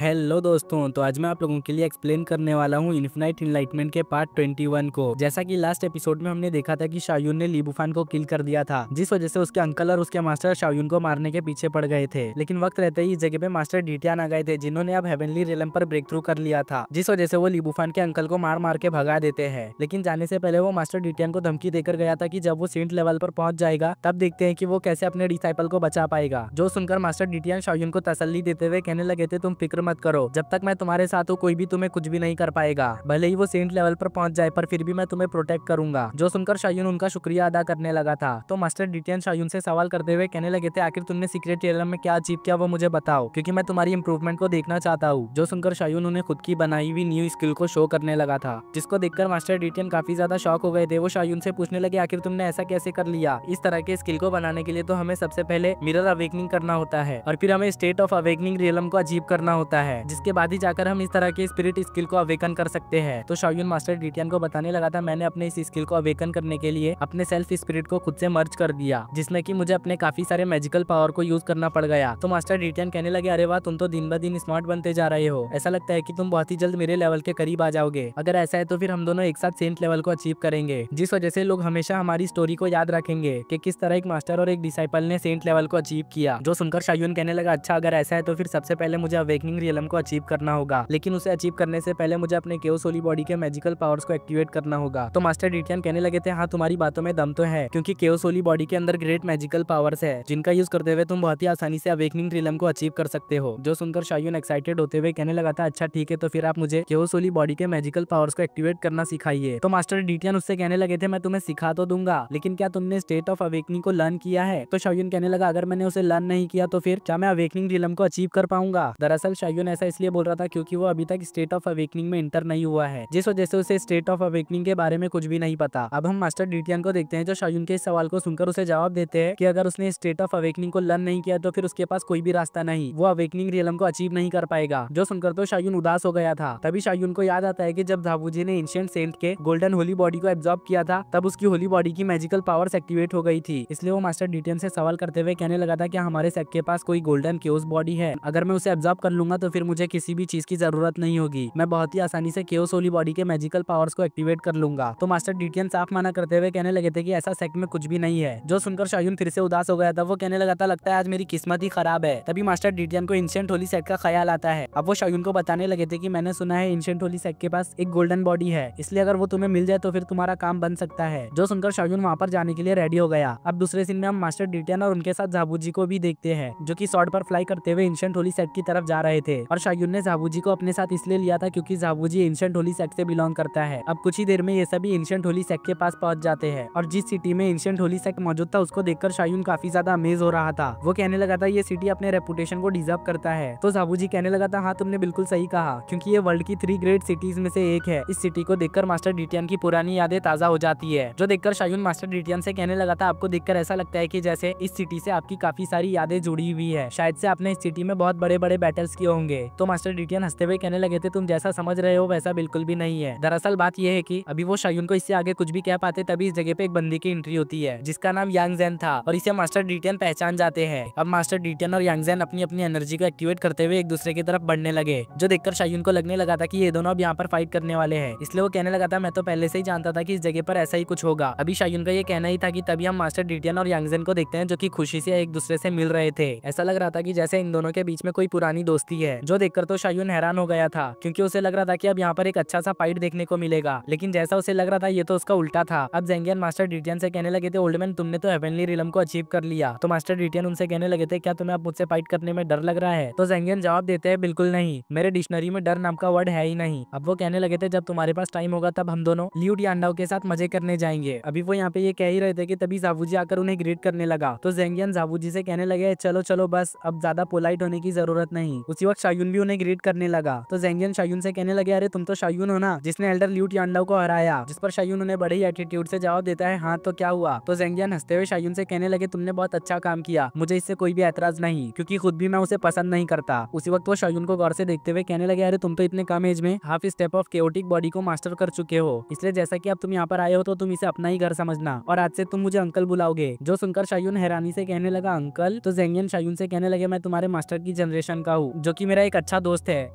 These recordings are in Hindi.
हेलो दोस्तों, तो आज मैं आप लोगों के लिए एक्सप्लेन करने वाला हूँ इन्फिनाइट इनलाइटमेंट के पार्ट 21 को। जैसा कि लास्ट एपिसोड में हमने देखा था कि शाओयुन ने ली बुफान को किल कर दिया था, जिस वजह से उसके अंकल और उसके मास्टर शाओयुन को मारने के पीछे पड़ गए थे। लेकिन वक्त रहते ही इस जगह पे मास्टर डिटियान आ गए थे, जिन्होंने अब हेवनली रियलम पर ब्रेक थ्रू कर लिया था, जिस वजह से वो ली बुफान के अंकल को मार मार के भगा देते हैं। लेकिन जाने से पहले वो मास्टर डिटियान को धमकी देकर गया था कि जब वो सेंट लेवल पर पहुंच जाएगा तब देखते हैं कि वो कैसे अपने डिसाइपल को बचा पाएगा। जो सुनकर मास्टर डिटियान शाओयुन को तसल्ली देते हुए कहने लगे थे, तुम फिक्र मत करो, जब तक मैं तुम्हारे साथ हूँ कोई भी तुम्हें कुछ भी नहीं कर पाएगा। भले ही वो सेंट लेवल पर पहुंच जाए पर फिर भी मैं तुम्हें प्रोटेक्ट करूंगा। जो सुनकर शाओयुन उनका शुक्रिया अदा करने लगा था, तो मास्टर डिटियान शाओयुन से सवाल करते हुए कहने लगे थे, आखिर तुमने सीक्रेट रियलम में क्या अचीव किया वो मुझे बताओ, क्योंकि मैं तुम्हारी इंप्रूवमेंट को देखना चाहता हूँ। जो सुनकर शाओयुन उन्हें खुद की बनाई हुई न्यू स्किल को शो करने लगा था, जिसको देखकर मास्टर डिटियान काफी ज्यादा शॉक हो गए थे। वो शाओयुन से पूछने लगे, आखिर तुमने ऐसा कैसे कर लिया? इस तरह के स्किल को बनाने के लिए तो हमें सबसे पहले मिरर अवेकनिंग करना होता है और फिर हमें स्टेट ऑफ अवेकनिंग रियलम को अचीव करना होता है, जिसके बाद ही जाकर हम इस तरह के स्पिरिट स्किल को अवेकन कर सकते हैं। तो शाओयुन मास्टर डिटियान को बताने लगा था, मैंने अपने इस स्किल को अवेकन करने के लिए अपने सेल्फ स्पिरिट को खुद से मर्ज कर दिया, जिसमें कि मुझे अपने काफी सारे मैजिकल पावर को यूज करना पड़ गया। तो मास्टर डिटियान कहने लगे, अरे वाह, तुम तो दिन ब दिन स्मार्ट बनते जा रहे हो, ऐसा लगता है कि तुम बहुत ही जल्द मेरे लेवल के करीब आ जाओगे। अगर ऐसा है तो फिर हम दोनों एक साथ सेंट लेवल को अचीव करेंगे, जिस वजह से लोग हमेशा हमारी स्टोरी को याद रखेंगे कि किस तरह एक मास्टर और एक डिसाइपल ने सेंट लेवल को अचीव किया। जो सुनकर शाओयुन कहने लगा, अच्छा अगर ऐसा है तो फिर सबसे पहले मुझे अवेकनिंग रियलम को अचीव करना होगा, लेकिन उसे अचीव करने से पहले मुझे अपने केओस होली बॉडी के मैजिकल पावर्स को एक्टिवेट करना होगा। तो मास्टर डिटियान कहने लगे थे, हाँ तुम्हारी बातों में दम तो है, क्योंकि केओस होली बॉडी के अंदर ग्रेट मैजिकल पावर्स है, जिनका यूज करते हुए तुम बहुत ही आसानी से अवेकनिंग रियलम को अचीव कर सकते हो। जो सुनकर शाओयुन एक्साइटेड होते हुए कहने लगा था, अच्छा ठीक है, तो फिर आप मुझे केओस होली बॉडी के मैजिकल पावर्स को एक्टिवेट करना सिखाइए। तो मास्टर डिटियान उससे कहने लगे थे, मैं तुम्हें सिखा तो दूंगा, लेकिन क्या तुमने स्टेट ऑफ अवेकनिंग को लर्न किया है? तो शाओयुन कहने लगा, अगर मैंने उसे लर्न नहीं किया तो फिर क्या मैं अवेकनिंग रियलम को अचीव कर पाऊंगा? दरअसल शाओयुन ऐसा इसलिए बोल रहा था क्योंकि वो अभी तक स्टेट ऑफ अवेकनिंग में इंटर नहीं हुआ है, जिस वजह से उसे स्टेट ऑफ अवेकनिंग के बारे में कुछ भी नहीं पता। अब हम मास्टर डिटियान को देखते हैं, जो शाओयुन के इस सवाल को सुनकर उसे जवाब देते हैं कि अगर उसने स्टेट ऑफ अवेकनिंग को लर्न नहीं किया तो फिर उसके पास कोई भी रास्ता नहीं, वो अवेकनिंग रियलम को अचीव नहीं कर पाएगा। जो सुनकर तो शाओयुन उदास हो गया था। तभी शाओयुन को याद आता है कि जब झाबूजी ने एंशिएंट सेंट के गोल्डन होली बॉडी को एब्जॉर्ब किया था, तब उसकी होली बॉडी की मैजिकल पावर्स एक्टिवेट हो गई थी। इसलिए वो मास्टर डिटियान से सवाल करते हुए कहने लगा था, क्या हमारे सेट के पास कोई गोल्डन केओस बॉडी है? अगर मैं उसे एब्जॉर्ब कर लूंगा तो फिर मुझे किसी भी चीज की जरूरत नहीं होगी, मैं बहुत ही आसानी से केओस होली बॉडी के मैजिकल पावर्स को एक्टिवेट कर लूंगा। तो मास्टर डिटियान साफ मना करते हुए कहने लगे थे कि ऐसा सेट में कुछ भी नहीं है। जो सुनकर शाओयुन फिर से उदास हो गया था। वो कहने लगा था, लगता है आज मेरी किस्मत ही खराब है। तभी मास्टर डिटियान को एंशिएंट होली सेट का ख्याल आता है। अब वो शाओयुन को बताने लगे थे कि मैंने सुना है एंशिएंट होली सेट के पास एक गोल्डन बॉडी है, इसलिए अगर वो तुम्हें मिल जाए तो फिर तुम्हारा काम बन सकता है। जो सुनकर शाओयुन वहाँ पर जाने के लिए रेडी हो गया। अब दूसरे सीन में हम मास्टर डिटियान और उनके साथ झाबूजी को भी देखते हैं, जो कि स्वॉर्ड पर फ्लाई करते हुए एंशिएंट होली सेट की तरफ जा रहे थे। और शाओयुन ने झाबूजी को अपने साथ इसलिए लिया था क्योंकि झाबूजी एंशिएंट होली सेट से बिलोंग करता है। अब कुछ ही देर में ये सभी एंशिएंट होली सेट के पास पहुंच जाते हैं, और जिस सिटी में एंशिएंट होली सेट मौजूद था उसको देखकर शाओयुन काफी ज्यादा अमेज हो रहा था। वो कहने लगा था, ये सिटी अपने रेपुटेशन को डिजर्व करता है। तो झाबूजी कहने लगा था, हाँ तुमने बिल्कुल सही कहा, क्योंकि ये वर्ल्ड की 3 ग्रेट सिटीज में से एक है। इस सिटी को देखकर मास्टर डिटियान की पुरानी यादें ताजा हो जाती है। जो देखकर शाओयुन मास्टर डिटियान से कहने लगा था, आपको देखकर ऐसा लगता है कि जैसे इस सिटी से आपकी काफी सारी यादें जुड़ी हुई है, शायद से आपने इस सिटी में बहुत बड़े बड़े बैटल्स किए होंगे। तो मास्टर डिटियान हंसते हुए कहने लगे थे, तुम जैसा समझ रहे हो वैसा बिल्कुल भी नहीं है। दरअसल बात यह है कि अभी वो शाओयुन को इससे आगे कुछ भी कह पाते तभी इस जगह पे एक बंदी की एंट्री होती है, जिसका नाम यांग ज़ेन था, और इसे मास्टर डिटियान पहचान जाते हैं। अब मास्टर डिटियान और यांग ज़ेन अपनी अपनी एनर्जी को एक्टिवेट करते हुए एक दूसरे की तरफ बढ़ने लगे, जो देखकर शाओयुन को लगने लगा था कि ये दोनों अब यहाँ पर फाइट करने वाले हैं। इसलिए वो कहने लगा था, मैं तो पहले से ही जानता था कि इस जगह पर ऐसा ही कुछ होगा। अभी शाओयुन का ये कहना ही था कि तभी हम मास्टर डिटियान और यांग ज़ेन को देखते हैं, जो कि खुशी से एक दूसरे से मिल रहे थे। ऐसा लग रहा था कि जैसे इन दोनों के बीच में कोई पुरानी दोस्ती है। जो देखकर तो शाओयुन हैरान हो गया था, क्योंकि उसे लग रहा था कि अब यहाँ पर एक अच्छा सा फाइट देखने को मिलेगा, लेकिन जैसा उसे लग रहा था ये तो उसका उल्टा था। अब ज़ेंगियन मास्टर डिटियान से कहने लगे थे, ओल्ड मैन तुमने तो हेवनली रियलम को अचीव कर लिया। तो मास्टर डिटियान उनसे कहने लगे थे, क्या तुम्हें अब मुझसे फाइट करने में डर लग रहा है? तो ज़ेंगियन जवाब देते हैं, बिल्कुल नहीं, मेरे डिक्शनरी में डर नाम का वर्ड है ही नहीं। अब वो कहने लगे थे, जब तुम्हारे पास टाइम होगा तब हम दोनों लियू डियांडाओ के साथ मजे करने जाएंगे। अभी वो यहाँ पे ये कह ही रहे थे कि तभी झाबूजी आकर उन्हें ग्रीट करने लगा। तो ज़ेंगियन झाबूजी से कहने लगे, चलो चलो बस, अब ज्यादा पोलाइट होने की जरूरत नहीं। उसी वक्त शाओयुन भी उन्हें ग्रीट करने लगा। तो ज़ेंगियन शाओयुन से कहने लगे, अरे तुम तो शाओयुन हो ना, जिसने एल्डर लियू डियांडाओ को हराया? जिस पर शाओयुन उन्हें बड़े ही एटीट्यूड से जवाब देता है, हाँ तो क्या हुआ? तो ज़ेंगियन हंसते हुए शाओयुन से कहने लगे, तुमने बहुत अच्छा काम किया, मुझे इससे कोई भी ऐतराज नहीं, क्योंकि खुद भी मैं उसे पसंद नहीं करता। उसी वक्त वो शाओयुन को गौर से देखते हुए कहने लगे, अरे तुम तो इतने कम एज में half step of chaotic body को मास्टर कर चुके हो, इसलिए जैसा कि अब तुम यहाँ पर आए हो तो तुम इसे अपना ही घर समझना, और आज से तुम मुझे अंकल बुलाओगे। जो सुनकर शाओयुन हैरानी से कहने लगा, अंकल? तो ज़ेंगियन शाओयुन से कहने लगे, मैं तुम्हारे मास्टर की जनरेशन का हूँ, जो कि मेरा एक अच्छा दोस्त है,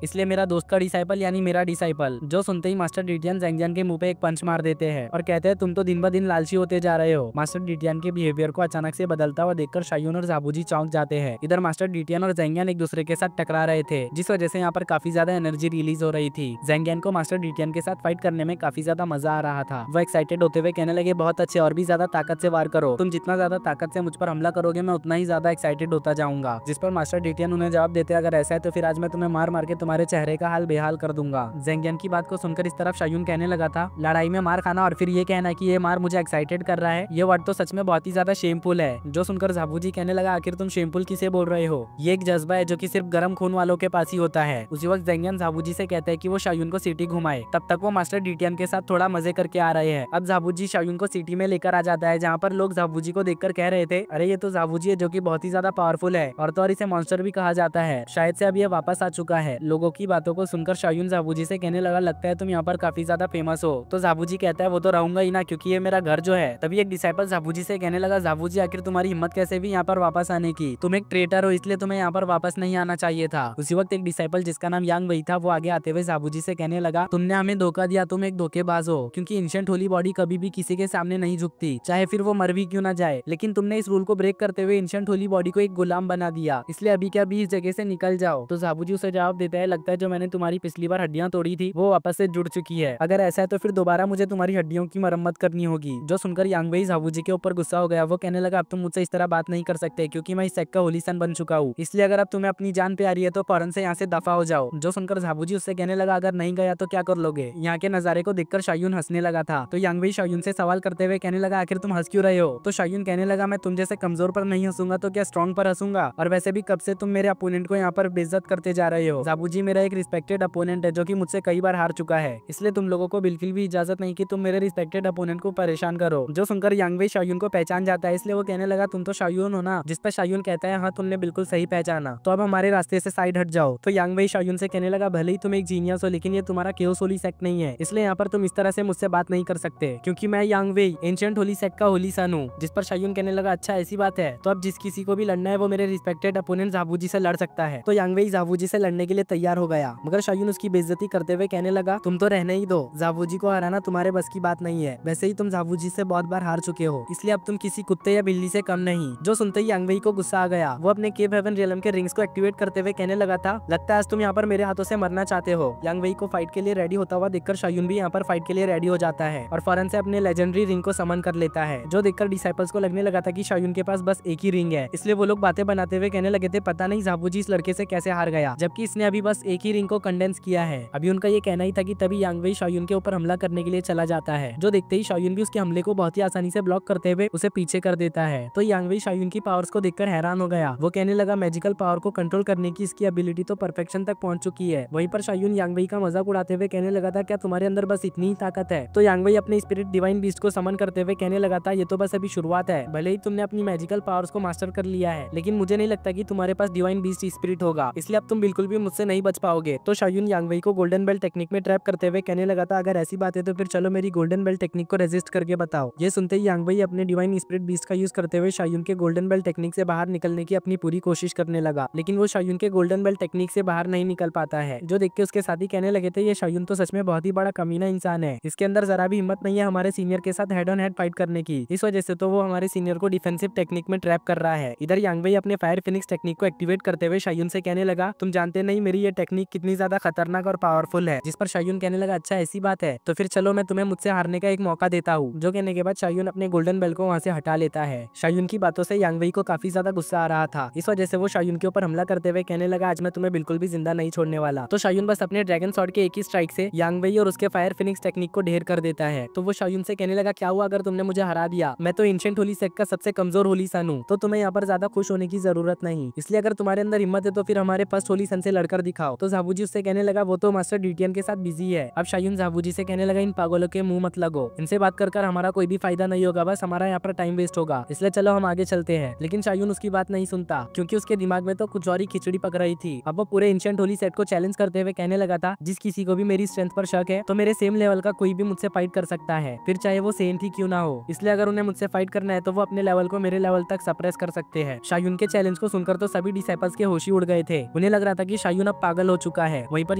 इसलिए मेरा दोस्त का डिसाइपल यानी मेरा डिसाइपल। जो सुनते ही मास्टर डिटियन ज़ैंग के मुंह पे एक पंच मार देते हैं और कहते हैं तुम तो दिन ब दिन लालची होते जा रहे हो। मास्टर डिटियन के बिहेवियर को अचानक से बदलता हुआ देखकर शायून और ज़ाबूजी चौंक जाते हैं। इधर मास्टर डिटियन और ज़ैंग एक दूसरे के साथ टकरा रहे थे, जिस वजह से यहाँ पर काफी ज्यादा एनर्जी रिलीज हो रही थी। ज़ैंग को मास्टर डिटियन के साथ फाइट करने में काफी ज्यादा मजा आ रहा था। वो एक्साइटेड होते हुए कहने लगे बहुत अच्छे, और भी ज्यादा ताकत से वार करो, तुम जितना ज्यादा ताकत से मुझ पर हमला करोगे मैं उतना ही ज्यादा एक्साइटेड होता जाऊंगा। जिस पर मास्टर डिटियन उन्हें जवाब देते अगर ऐसा है तो फिर आज मैं तुम्हें मार मार के तुम्हारे चेहरे का हाल बेहाल कर दूंगा। ज़ैंग की बात को सुनकर इस तरफ शायून कहने लगा था लड़ाई में मार खाना और फिर ये कहना कि ये मार मुझे एक्साइटेड कर रहा है, ये वर्ड तो सच में बहुत ही ज्यादा शेमफुल है। जो सुनकर ज़ाबूजी कहने लगा आखिर तुम शेमफुल किसे बोल रहे हो, ये एक जज्बा है जो कि सिर्फ गर्म खून वालों के पास ही होता है। उसी वक्त ज़ैंग ज़ाबूजी से कहते हैं कि वो शायून को सिटी घुमाए, तब तक वो मास्टर डिटियन के साथ थोड़ा मजे करके आ रहे हैं। अब ज़ाबूजी शायून को सिटी में लेकर आ जाता है, जहाँ पर लोग ज़ाबूजी को देखकर कह रहे थे अरे ये तो ज़ाबूजी है जो कि बहुत ही ज्यादा पावरफुल है, और तो और इसे मॉन्स्टर भी कहा जाता है, शायद से अब ये वापस आ चुका है। लोगों की बातों को सुनकर शायून ज़ाबूजी से कहने लगा लगता है तुम यहाँ पर काफी ज्यादा फेमस हो। तो ज़ाबूजी कहता है वो तो रहूंगा ही ना, क्योंकि ये मेरा घर जो है। तभी एक डिसाइपल ज़ाबूजी से कहने लगा ज़ाबूजी आखिर तुम्हारी हिम्मत कैसे भी यहाँ पर वापस आने की, तुम एक ट्रेटर हो इसलिए तुम्हें यहाँ पर वापस नहीं आना चाहिए था। उसी वक्त एक डिसाइपल जिसका नाम यांग वही था वो आगे आते हुए ज़ाबूजी से कहने लगा तुमने हमें धोखा दिया, तुम एक धोखेबाज हो, क्योंकि एंशिएंट होली बॉडी कभी भी किसी के सामने नहीं झुकती, चाहे फिर वो मर भी क्यों ना जाए। लेकिन तुमने इस रूल को ब्रेक करते हुए एंशिएंट होली बॉडी को एक गुलाम बना दिया, इसलिए अभी क्या अभी इस जगह से निकल जाओ। तो ज़ाबूजी उसे जवाब देता है लगता है जो मैंने तुम्हारी पिछली बार हड्डियां तोड़ी थी वो वापस से जुड़ चुकी है, अगर ऐसा है तो फिर दोबारा मुझे तुम्हारी हड्डियों की मरम्मत करनी होगी। जो सुनकर यांग वही ज़ाबूजी के ऊपर गुस्सा हो गया, वो कहने लगा अब तुम मुझसे इस तरह बात नहीं कर सकते, क्योंकि मैं इस सेक्ट का होली सन बन चुका हूँ, इसलिए अगर अब तुम्हें अपनी जान पे आ रही है तो फौरन से यहाँ से दफा हो जाओ। जो सुनकर ज़ाबूजी उससे कहने लगा अगर नहीं गया तो क्या कर लोगे। यहाँ के नजारे को देखकर शायून हंसने लगा था, तो यांग वही शायून से सवाल करते हुए कहने लगा आखिर तुम हंस क्यों रहे हो। तो शायून कहने लगा मैं तुम जैसे कमजोर पर नहीं हंसूंगा तो क्या स्ट्रॉन्ग पर हंसूंगा, और वैसे भी कब से तुम मेरे अपोनेंट को यहाँ पर बेइज्जत करते जा रहे हो। ज़ाबूजी मेरा एक रिस्पेक्टेड अपोनेंट है जो कि मुझसे कई बार हार चुका है, इसलिए तुम लोगों को बिल्कुल भी इजाजत नहीं कि तुम मेरे रिस्पेक्टेड अपोनेंट को परेशान करो। जो सुनकर यांग वही शायून को पहचान जाता है, इसलिए वो कहने लगा तुम तो शायून हो ना। जिस पर शायून कहता है हाँ तुमने बिल्कुल सही पहचाना, तो अब हमारे रास्ते से साइड हट जाओ। तो यांग वही शायून से कहने लगा भले ही तुम एक जीनियस हो लेकिन ये तुम्हारा केओस होली सेक्ट नहीं है, इसलिए यहाँ पर तुम इस तरह से मुझसे बात नहीं कर सकते, क्योंकि मैं यांग वही एंशिएंट होली सेक्ट का होली सन हूँ। जिस पर शायून कहने लगा अच्छा ऐसी बात है, तो अब जिस किसी को भी लड़ना है वो मेरे रिस्पेक्टेड अपोनेंट ज़ाबूजी से लड़ सकता है। तो यांग वही ज़ाबूजी से लड़ने के लिए तैयार हो गया, मगर शायून उसकी बेइज्जती करते हुए कहने लगा तुम तो रहने ही दो, ज़ाबूजी को हराना तुम्हारे बस की बात नहीं है, वैसे ही तुम ज़ाबूजी से बहुत बार हार चुके हो, इसलिए अब तुम किसी कुत्ते या बिल्ली से कम नहीं। जो सुनते ही यांग वही को गुस्सा आ गया, वो अपने केव हेवन रियलम के रिंग्स को एक्टिवेट करते हुए कहने लगा था लगता है आज तुम यहाँ पर मेरे हाथों से मरना चाहते हो। यांग वही को फाइट के लिए रेडी होता हुआ देखकर शायून भी यहाँ पर फाइट के लिए रेडी हो जाता है और फौरन से अपने लेजेंडरी रिंग को समन कर लेता है। जो देखकर डिसाइपल्स को लगने लगा था कि शायून के पास बस एक ही रिंग है, इसलिए वो लोग बातें बनाते हुए कहने लगे थे पता नहीं ज़ाबूजी इस लड़के से कैसे हार गया, जबकि इसने अभी बस एक ही रिंग को कंडेंस किया है। अभी उनका ये कहना ही था कि तभी यांग वही शायून के ऊपर हमला करने के लिए चला जाता है। जो देखते ही शायून भी उसके हमले को बहुत ही आसानी से ब्लॉक करते हुए उसे पीछे कर देता है। तो यांग वही शायून की पावर्स को देखकर हैरान हो गया, वो कहने लगा मैजिकल पावर को कंट्रोल करने की इसकी एबिलिटी तो परफेक्शन तक पहुंच चुकी है। वहीं पर शायून यांग वही का मजाक उड़ाते हुए कहने लगा था क्या तुम्हारे अंदर बस इतनी ही ताकत है। तो यांग वही अपने स्पिरिट डिवाइन बीस्ट को समन करते हुए कहने लगा था ये तो बस अभी शुरुआत है, भले ही तुमने अपनी मैजिकल पावर्स को मास्टर कर लिया है लेकिन मुझे नहीं लगता कि तुम्हारे पास डिवाइन बीस्ट स्पिरिट होगा, इसलिए अब तुम बिल्कुल भी मुझसे नहीं बच पाओगे। तो शायून यांग वही को गोल्डन बेल्ट टेक्निक में ट्रैप करते हुए कहने लगा था अगर ऐसी बात है तो फिर चलो मेरी गोल्डन बेल्ट टेक्निक को रेजिस्ट करके बताओ। ये सुनते ही यांग वही अपने डिवाइन स्पिरिट बीस्ट का यूज करते हुए शायून के गोल्डन बेल्ट टेक्निक से बाहर निकलने की अपनी पूरी कोशिश करने लगा, लेकिन वो शायून के गोल्डन बेल्ट टेक्निक से बाहर नहीं निकल पाता है। जो देख के उसके साथी कहने लगे थे ये शायून तो सच में बहुत ही बड़ा कमीना इंसान है, इसके अंदर जरा भी हिम्मत नहीं है हमारे सीनियर के साथ हेड ऑन हेड फाइट करने की, इस वजह से तो वो हमारे सीनियर को डिफेंसिव टेक्निक में ट्रैप कर रहा है। इधर यांग वही अपने फायर फिनिक्स टेक्निक को एक्टिवेट करते हुए शायून से कहने लगा तुम जानते नहीं मेरी ये टेक्निक कितनी ज्यादा खतरनाक और पावरफुल है। जिस पर शायून कहने लगा अच्छा ऐसी बात है तो फिर चलो मैं तुम्हें मुझसे हारने का एक मौका देता हूँ। जो कहने के बाद शायून अपने गोल्डन बेल्ट को वहाँ से हटा लेता है। शायून की बातों से यांग वही को काफी ज्यादा गुस्सा आ रहा था, इस वजह से वो शायून के ऊपर हमला करते हुए कहने लगा आज मैं तुम्हें बिल्कुल भी जिंदा नहीं छोड़ने वाला। तो शायून बस अपने ड्रैगन शॉट के एक ही स्ट्राइक से यांग वही और उसके फायर फिनिक्स टेक्निक को ढेर कर देता है। तो वो शायून से कहने लगा क्या हुआ अगर तुमने मुझे हरा दिया, मैं तो एंशिएंट होली सेक्ट का सबसे कमजोर होली सन हूँ, तो तुम्हें यहाँ पर ज्यादा खुश होने की जरूरत नहीं, इसलिए अगर तुम्हारे अंदर हिम्मत है तो फिर हमारे फर्स्ट होली सन से लड़कर दिखाओ। तो ज़ाबूजी उससे कहने लगा वो तो मास्टर डिटियन के साथ बिजी है। अब शायून ज़ाबूजी से कहने लगा इन पागलों के मुंह मत लगो, इनसे बात कर हमारा कोई भी फायदा नहीं होगा, बस हमारा यहाँ पर टाइम वेस्ट होगा, इसलिए चलो हम आगे चलते हैं। लेकिन शायून उसकी बात नहीं सुनता, क्योंकि उसके दिमाग में तो कुछ और ही खिचड़ी पक रही थी। अब वो पूरे एंशिएंट होली सेट को चैलेंज करते हुए कहने लगा था जिस किसी को भी मेरी स्ट्रेंथ पर शक है तो मेरे सेम लेवल का कोई भी मुझसे फाइट कर सकता है, फिर चाहे वो सेंट ही क्यों ना हो, इसलिए अगर उन्हें मुझसे फाइट करना है तो वो अपने लेवल को मेरे लेवल तक सप्रेस कर सकते हैं। शायून के चैलेंज को सुनकर तो सभी डिसाइपल्स के होश ही उड़ गए थे। उन्हें लग रहा था कि शायून अब पागल हो चुका है। वहीं पर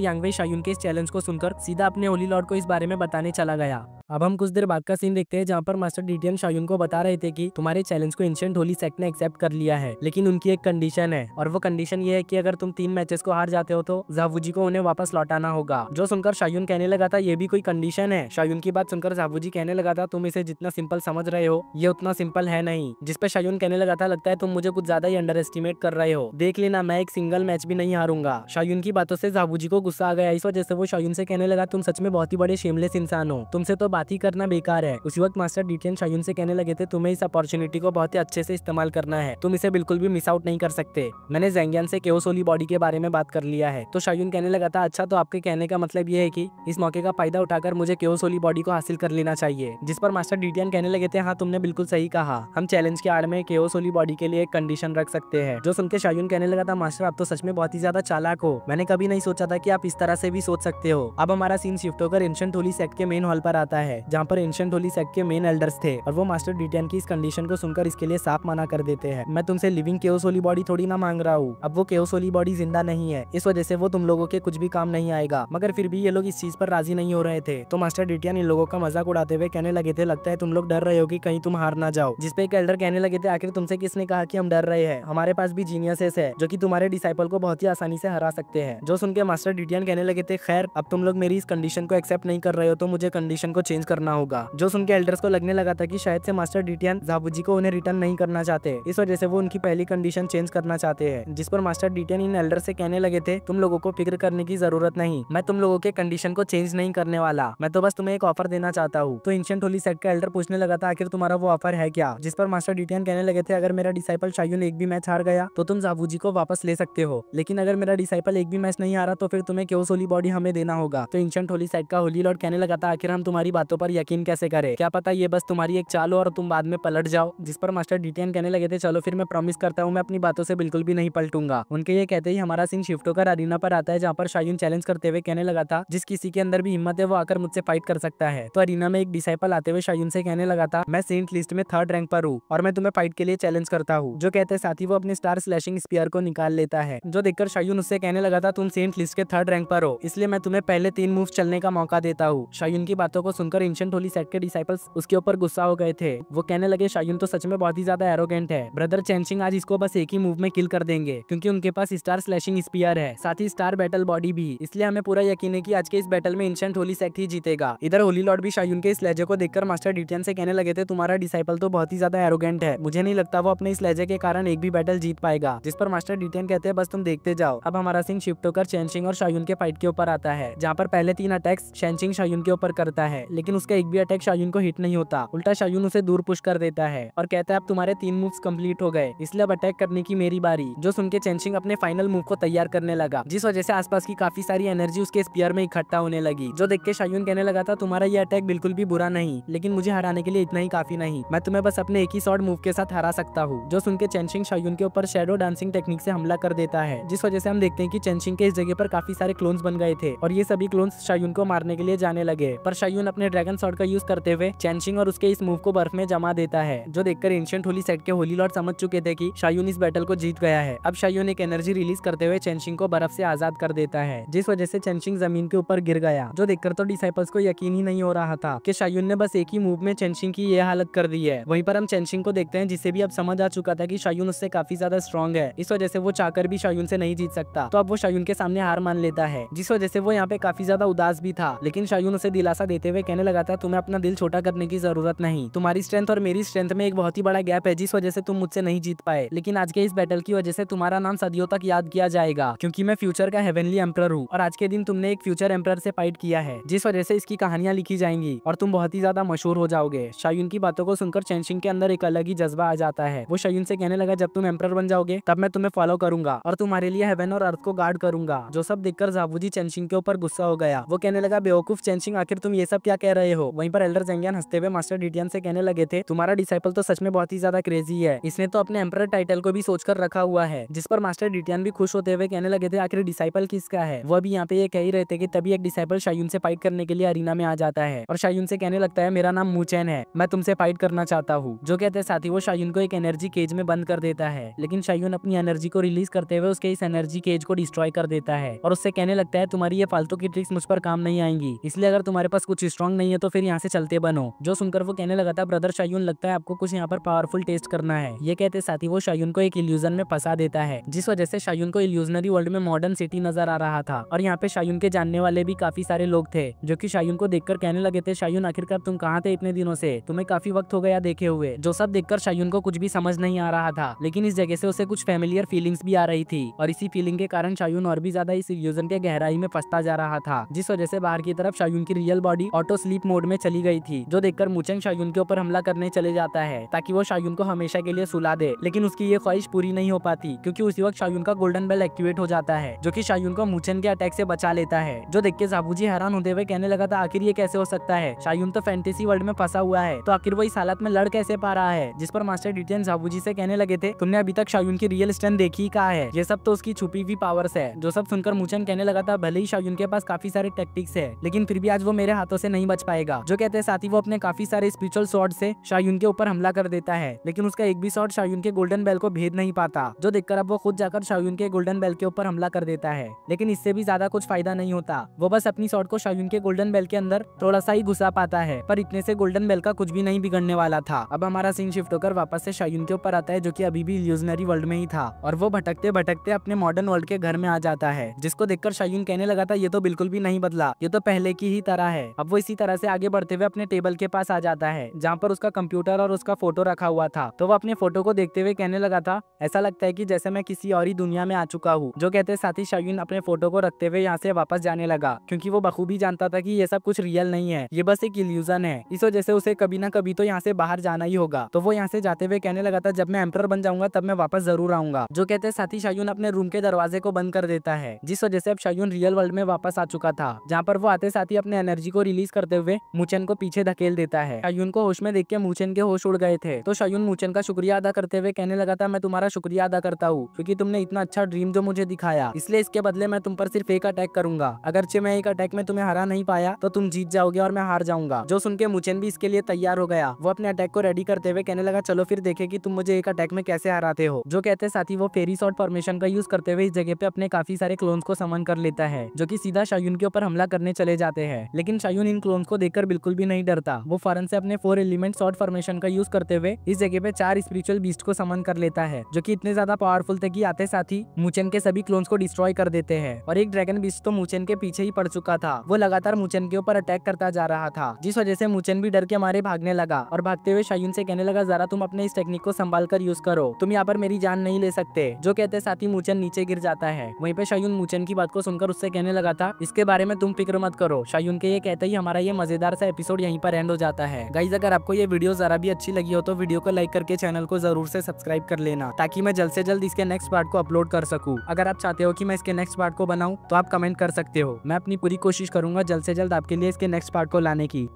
यांग वई शायून के इस चैलेंज को सुनकर सीधा अपने होली लॉर्ड को इस बारे में बताने चला गया। अब हम कुछ देर बाद का सीन देखते हैं जहाँ पर मास्टर डीटियन शायून को बता रहे थे कि तुम्हारे चैलेंज को एंशिएंट होली सेक्ट ने एक्सेप्ट कर लिया है, लेकिन उनकी एक कंडीशन है, और वो कंडीशन ये है कि अगर तुम 3 मैचेस को हार जाते हो तो ज़ावूजी को उन्हें वापस लौटाना होगा। जो सुनकर शायून कहने लगा था ये भी कोई कंडीशन है। शायून की बात सुनकर ज़ावूजी कहने लगा था तुम इसे जितना सिंपल समझ रहे हो ये उतना सिंपल है नहीं। जिसपे शायून कहने लगा था लगता है तुम मुझे कुछ ज्यादा ही अंडर एस्टिमेट कर रहे हो, देख लेना मैं एक सिंगल मैच भी नहीं हारूंगा। शायून की बातों से ज़ावूजी को गुस्सा आ गया। इस वजह से वो शायून से कहने लगा तुम सच में बहुत ही बड़े शेमलेस इंसान हो, तुमसे तो बात ही करना बेकार है। उसी वक्त मास्टर डीटियन शायून से कहने लगे थे तुम्हें इस अपॉर्चुनिटी को बहुत ही अच्छे से इस्तेमाल करना है, तुम इसे बिल्कुल भी मिस आउट नहीं कर सकते। मैंने ज़ेंगियन से केओस होली बॉडी के बारे में बात कर लिया है। तो शायून कहने लगा था अच्छा तो आपके कहने का मतलब ये है कि इस मौके का फायदा उठाकर मुझे केओस होली बॉडी को हासिल कर लेना चाहिए। जिस पर मास्टर डीटियन कहने लगे थे हाँ तुमने बिल्कुल सही कहा, हम चैलेंज के आड़ में केओस होली बॉडी के लिए एक कंडीशन रख सकते हैं। जो सुनकर शायून कहने लगा था मास्टर आप तो सच में बहुत ही ज्यादा चालाक हो, मैंने कभी नहीं सोचा था कि आप इस तरह से भी सोच सकते हो। अब हमारा सीन शिफ्ट होकर एंशिएंट होली सेक्ट के मेन हॉल पर आता है जहाँ पर एंशिएंट होली सेक्ट के मेन एल्डर्स थे और वो मास्टर डीटियन की इस कंडीशन को सुनकर इसके लिए साफ मना कर देते हैं। मैं तुमसे लिविंग केओस होली बॉडी थोड़ी ना मांग रहा हूँ, अब वो केओस होली बॉडी जिंदा नहीं है, इस वजह से वो तुम लोगों के कुछ भी काम नहीं आएगा। मगर फिर भी ये लोग इस चीज पर राजी नहीं हो रहे थे। तो मास्टर डीटियन इन लोगों का मजाक उड़ाते हुए कहने लगे थे लगता है तुम लोग डर रहे हो कि कहीं तुम हार ना जाओ। जिसपे एक एल्डर कहने लगे थे आखिर तुमसे किसने कहा कि हम डर रहे हैं, हमारे पास भी जीनियसेस है जो कि तुम्हारे डिसाइपल को बहुत ही आसानी से हरा सकते हैं। जो सुन के मास्टर डीटियन कहने लगे थे खैर अब तुम लोग मेरी इस कंडीशन को एक्सेप्ट नहीं कर रहे हो तो मुझे कंडीशन को चेंज करना होगा। जो सुन के एल्डर्स को लगने लगा था कि शायद से मास्टर डीटियन ज़ावूजी को उन्हें रिटर्न नहीं करना चाहते, इस वजह से वो उनकी पहली कंडीशन चेंज करना चाहते हैं। जिस पर मास्टर डीटियन इन एल्डर से कहने लगे थे तुम लोगों को फिक्र करने की जरूरत नहीं, मैं तुम लोगों के कंडीशन को चेंज नहीं करने वाला, मैं तो बस तुम्हें एक ऑफर देना चाहता हूँ। तो एंशिएंट होली सेक्ट का एल्डर पूछने लगा था आखिर तुम्हारा वो ऑफर है क्या। जिस पर मास्टर डीटियन कहने लगे थे अगर मेरा डिसाइपल शायून एक भी मैच हार गया तो तुम ज़ावूजी को वापस ले सकते हो, लेकिन अगर मेरा डिसाइपल एक भी मैच नहीं हारा तो फिर तुम्हें केओस होली बॉडी हमें देना होगा। तो एंशिएंट होली सेक्ट का होली लॉर्ड कहने लगा था आखिर हम तुम्हारी बातों पर यकीन कैसे करें, क्या पता ये बस तुम्हारी एक चाल हो और तुम बाद में पलट जाओ। जिस पर मास्टर डीटियन कहने लगे थे चलो फिर मैं प्रॉमिस करता हूँ मैं अपनी बातों से बिल्कुल भी नहीं पलटूंगा। उनके ये कहते ही हमारा सीन शिफ्ट होकर अरीना पर आता है जहाँ पर शायून चैलेंज करते हुए कहने लगा था जिस किसी के अंदर भी हिम्मत है वो आकर मुझसे फाइट कर सकता है। तो अरीना में एक डिसाइपल आते हुए शायून से कहने लगा था मैं सेंट लिस्ट में 3rd रैंक पर हूँ और मैं तुम्हें फाइट के लिए चैलेंज करता हूँ। जो कहते साथ ही वो अपने स्टार स्लैशिंग स्पीयर को निकाल लेता है। जो देखकर शायून उससे कहने लगा था तुम सेंट लिस्ट के 3rd रैंक पर हो इसलिए मैं तुम्हें पहले 3 मूव चलने का मौका देता हूँ। शायून की बातों को सुनकर एंशिएंट होली सेक्ट के डिसाइपल्स उसके ऊपर गुस्सा हो गए थे। वो कहने लगे शायून तो सच में बहुत ही ज्यादा एरोगेंट है, ब्रदर चेंशिंग आज इसको बस एक ही मूव में किल कर देंगे क्योंकि उनके पास स्टार स्लैशिंग स्पीयर है साथ ही स्टार बैटल बॉडी भी, इसलिए हमें पूरा यकीन है कि आज के इस बैटल में एंशिएंट होली सेक्ट ही जीतेगा। इधर होली लॉर्ड भी शायून के इस लहजे को देखकर मास्टर डीटियन से कहने लगे थे तुम्हारा डिसाइपल तो बहुत ही ज्यादा एरोगेंट है, मुझे नहीं लगता वो अपने इस लहजे के कारण एक भी बैटल जीत पाएगा। जिस पर मास्टर डीटियन कहते हैं बस तुम देखते जाओ। अब हमारा सीन शिफ्ट होकर चेंशिंग और शायून के फाइट के ऊपर आता है जहाँ पर पहले 3 अटैक्स चेंशिंग शायून के ऊपर करता है लेकिन उसका एक भी अटैक शायून को हिट नहीं होता, उल्टा शायून उसे दूर पुश कर देता है और कहता है अब तुम्हारे 3 मूव्स कंप्लीट हो गए इसलिए अब अटैक करने की मेरी बारी। जो सुन के चेंशिंग अपने फाइनल मूव को तैयार करने लगा जिस वजह से आसपास की काफी सारी एनर्जी उसके स्पीयर में इकट्ठा होने लगी। जो देख के शायून कहने लगा था तुम्हारा ये अटैक बिल्कुल भी बुरा नहीं लेकिन मुझे हराने के लिए इतना ही काफी नहीं, मैं तुम्हें बस अपने एक ही शॉट मूव के साथ हरा सकता हूँ। जो सुन के चेंशिंग शायून के ऊपर शैडो डांसिंग टेक्निक से हमला कर देता है जिस वजह से हम देखते हैं कि चेंशिंग के इस जगह पर काफी सारे क्लोन्स बन गए थे और ये सभी क्लोन्स शायून को मारने के लिए जाने लगे। पर शायून अपने ड्रैगन शॉट का यूज करते हुए चेंशिंग और उसके इस मूव को बर्फ में जमा देता है। जो देखकर एंशिएंट होली सेक्ट के होली लॉर्ड समझ चुके थे कि शायून इस बैटल को जीत गया है। अब शायून एक एनर्जी रिलीज करते हुए चेंशिंग को बर्फ से आजाद कर देता है जिस वजह से चेंशिंग जमीन के ऊपर गिर गया। जो देखकर तो डिसाइपल्स को यकीन ही नहीं हो रहा था कि शायून ने बस एक ही मूव में चेंशिंग की ये हालत कर दी है। वहीं पर हम चेंशिंग को देखते हैं जिसे भी अब समझ आ चुका था कि शायून उससे काफी ज्यादा स्ट्रॉन्ग है, इस वजह से वो चाहकर भी शायून से नहीं जीत सकता। तो अब वो शायून के सामने हार मान लेता है जिस वजह से वो यहाँ पे काफी ज्यादा उदास भी था। लेकिन शायून उसे दिलासा देते हुए कहने लगा था तुम्हें अपना दिल छोटा करने की जरूरत नहीं, तुम्हारी स्ट्रेंथ और मेरी स्ट्रेंथ में एक बहुत ही बड़ा गैप है जिस वजह से तुम मुझसे नहीं जीत पाए, लेकिन आज के इस बैटल की वजह से तुम्हारा नाम सदियों तक याद किया जाएगा क्योंकि मैं फ्यूचर का हेवनली एम्परर हूँ और आज के दिन तुमने एक फ्यूचर एम्परर से फाइट किया है जिस वजह से इसकी कहानियां लिखी जाएंगी और तुम बहुत ही ज्यादा मशहूर हो जाओगे। शायून की बातों को सुनकर चेंशिंग के अंदर एक अलग ही जज्बा आ जाता है। वो शायून से कहने लगा जब तुम एम्परर बन जाओगे तब मैं तुम्हें फॉलो करूंगा और तुम्हारे लिए हेवन और अर्थ को गार्ड करूंगा। जो सब देखकर ज़ावूजी चेंशिंग के ऊपर गुस्सा हो गया। वो कहने लगा बेवकूफ चेंशिंग आखिर तुम ये सब क्या कह रहे हो। वहीं पर एल्डर ज़ेंगियन हंसते हुए मास्टर डीटियन से कहने लगे थे तुम्हारा डिसाइपल तो सच में बहुत ही ज्यादा क्रेजी है, इसने तो अपने एम्परर टाइटल को भी सोचकर रखा हुआ है। जिस पर मास्टर डीटियन भी खुश होते हुए कहने लगे थे आखिर डिसाइपल किसका है। वो भी यहाँ पे ये कह ही रहे थे कि तभी एक डिसाइपल शायून से फाइट करने के लिए अरीना में आ जाता है और शायून से कहने लगता है मेरा नाम मूचेन है, मैं तुमसे फाइट करना चाहता हूँ। जो कहते हैं साथ ही वो शायून को एक एनर्जी केज में बंद कर देता है लेकिन शायून अपनी एनर्जी को रिलीज करते हुए उसके के इस एनर्जी केज को डिस्ट्रॉय कर देता है और उससे कहने लगता है तुम्हारी ये फालतू की ट्रिक्स मुझ पर काम नहीं आएंगी, इसलिए अगर तुम्हारे पास कुछ स्ट्रॉन्ग नहीं है तो फिर यहाँ से चलते बनो। जो सुनकर वो कहने लगा था ब्रदर शायून, लगता है आपको कुछ यहाँ पर पावरफुल टेस्ट करना है। ये कहते साथ ही वो शायून को एक इल्यूजन में फंसा देता है, जिस वजह से शायून को इल्यूजनरी वर्ल्ड में मॉडर्न सिटी नजर आ रहा था और यहाँ पे शायून के जानने वाले भी काफी सारे लोग थे जो कि शायून को देखकर कहने लगे थे शायून आखिरकार तुम कहाँ थे इतने दिनों से, तुम्हें काफी वक्त हो गया देखे हुए। जो सब देखकर शायून को कुछ भी समझ नहीं आ रहा था, लेकिन इस जगह से उसे कुछ फैमिलियर फीलिंग्स भी आ रही थी और इसी फीलिंग के कारण शायून और भी ज्यादा इस इल्यूजन के गहराई में फंसता जा रहा था, जिस वजह से बाहर की तरफ शायून की real body auto sleep mode में चली गई थी। जो देखकर मुचेंग शायून के ऊपर हमला करने चले जाता है ताकि वो शायून को हमेशा के लिए सुला दे, लेकिन उसकी ये ख्वाहिश पूरी नहीं हो पाती क्योंकि उसी वक्त शायून का गोल्डन बेल एक्टिवेट हो जाता है जो कि शायून को मुचेंग के अटैक से बचा लेता है। जो देख के ज़ाबूजी हैरान होते हुए कहने लगा था आखिर ये कैसे हो सकता है, शायून तो फैंटेसी वर्ल्ड में फंसा हुआ है तो आखिर वो इस हालत में लड़ कैसे पा रहा है। जिस पर मास्टर डिटेन ज़ाबूजी से कहने लगे थे तुमने अभी तक शायून की रियल स्ट्रेंथ देखी कहाँ है, ये सब तो उसकी छुपी हुई पावर्स है। जो सब सुनकर मुचेंग कहने लगा था भले ही शायून के पास काफी सारे टेक्टिक्स है लेकिन फिर भी आज वो मेरे हाथों से नहीं बच पाएगा। जो कहते हैं साथ ही वो अपने काफी सारे स्पिरिचुअल स्वॉर्ड से शायून के ऊपर हमला कर देता है, लेकिन उसका एक भी स्वॉर्ड शायून के गोल्डन बेल को भेद नहीं पाता। जो देखकर अब वो खुद जाकर शायून के गोल्डन बेल के ऊपर हमला कर देता है, लेकिन इससे भी ज्यादा कुछ फायदा नहीं होता। वो बस अपनी स्वॉर्ड को शायून के गोल्डन बेल के अंदर थोड़ा सा ही घुसा पाता है, पर इतने से गोल्डन बेल का कुछ भी नहीं बिगड़ने वाला था। अब हमारा सीन शिफ्ट होकर वापस से शायून के ऊपर आता है जो कि अभी भी इल्यूजनरी वर्ल्ड में ही था और वो भटकते भटकते अपने मॉडर्न वर्ल्ड के घर में आ जाता है, जिसको देखकर शायून कहने लगा था ये तो बिल्कुल भी नहीं बदला, ये तो पहले की ही तरह है। अब वो इसी तरह से आगे बढ़ते हुए अपने टेबल के पास आ जाता है जहाँ पर उसका कंप्यूटर और उसका फोटो रखा हुआ था। तो वो अपने फोटो को देखते हुए कहने लगा था ऐसा लगता है कि जैसे मैं किसी और ही दुनिया में आ चुका हूँ। जो कहते साथ ही शायून अपने फोटो को रखते हुए यहाँ से वापस जाने लगा क्योंकि वो बखूबी जानता था कि ये सब कुछ रियल नहीं है, ये बस एक इल्यूजन है। इस वजह से उसे कभी ना कभी तो यहाँ से बाहर जाना ही होगा। तो वो यहाँ से जाते हुए कहने लगा था जब मैं एम्परर बन जाऊंगा तब मैं वापस जरूर आऊंगा। जो कहते साथ ही शायून अपने रूम के दरवाजे को बंद कर देता है, जिस वजह से अब शायून रियल वर्ल्ड में वापस आ चुका था, जहाँ पर वो आते साथ ही अपने एनर्जी को रिलीज करते हुए मुचेन को पीछे धकेल देता है। शायून को होश में देख के मुचेन के होश उड़ गए थे, तो शायून मुचेन का शुक्रिया अदा करते हुए कहने लगा था मैं तुम्हारा शुक्रिया अदा करता हूँ क्योंकि तुमने इतना अच्छा ड्रीम जो मुझे दिखाया, इसलिए इसके बदले मैं तुम पर सिर्फ एक अटैक करूंगा। अगरचे मैं एक अटैक में तुम्हें हरा नहीं पाया तो तुम जीत जाओगे और मैं हार जाऊंगा। जो सुन के मुचेन भी इसके लिए तैयार हो गया। वो अपने अटैक को रेडी करते हुए कहने लगा चलो फिर देखे कि तुम मुझे एक अटैक में कैसे हराते हो। जो कहते साथ ही वो फेरी शॉट फॉर्मेशन का यूज करते हुए इस जगह पे अपने काफी सारे क्लोन्स को समन कर लेता है जो कि सीधा शायून के ऊपर हमला करने चले जाते हैं, लेकिन शायून इन क्लोन्स को देखकर बिल्कुल भी नहीं डरता। वो फौरन से अपने 4 एलिमेंट शॉट फॉर्मेशन का यूज करते हुए इस जगह पे 4 स्पिरिचुअल बीस्ट को समन कर लेता है जो कि इतने ज्यादा पावरफुल थे कि आते साथ ही मुचेन के सभी क्लोन्स को डिस्ट्रॉय कर देते हैं। और एक ड्रैगन बीस्ट तो मुचेन के पीछे ही पड़ चुका था, वो लगातार मुचेन के ऊपर अटैक करता जा रहा था, जिस वजह से मुचेन भी डर के मारे भागने लगा और भागते हुए शायून से कहने लगा जरा तुम अपने इस टेक्निक को संभाल कर यूज करो, तुम यहाँ पर मेरी जान नहीं ले सकते। जो कहते साथ ही मुचेन नीचे गिर जाता है। वहीं पे शायून मुचेन की बात को सुनकर उससे कहने लगा था इसके बारे में तुम फिक्र मत करो। शायून के ये कहते ही हमारा ये मजेदार सा एपिसोड यहीं पर एंड हो जाता है। गाइज अगर आपको ये वीडियो जरा भी अच्छी लगी हो तो वीडियो को लाइक करके चैनल को जरूर से सब्सक्राइब कर लेना ताकि मैं जल्द से जल्द इसके नेक्स्ट पार्ट को अपलोड कर सकूं। अगर आप चाहते हो कि मैं इसके नेक्स्ट पार्ट को बनाऊं तो आप कमेंट कर सकते हो। मैं अपनी पूरी कोशिश करूंगा जल्द से जल्द आपके लिए इसके नेक्स्ट पार्ट को लाने की।